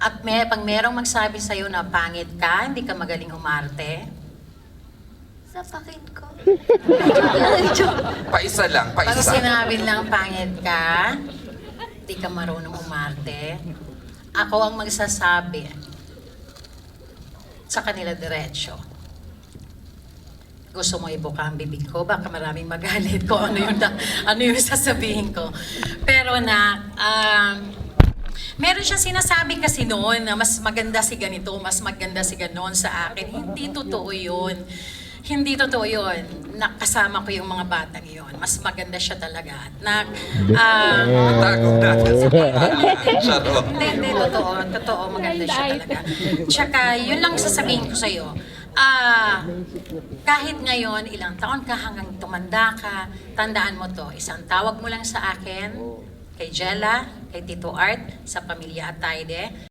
At pag merong magsabi sa'yo na pangit ka, hindi ka magaling umarte, Sapakin ko. Paisa lang, pag paisa. sinabi lang pangit ka, hindi ka marunong umarte, ako ang magsasabi sa kanila diretso. Gusto mo ibuka ang bibig ko, baka maraming magalit ko ano yung sasabihin ko. Pero meron siyang sinasabi kasi noon na mas maganda si ganito, mas maganda si ganon sa akin. Hindi totoo yun. Hindi totoo yun. Nakasama ko yung mga batang yun. Mas maganda siya talaga. Tago natin sa pangalan. Charot. Hindi, totoo. Totoo, maganda siya talaga. Tsaka, yun lang sasabihin ko sa'yo. Kahit ngayon, ilang taon ka hanggang tumanda ka, tandaan mo to, isang tawag mo lang sa akin, kay Jella, kay Tito Art, sa pamilya Atayde.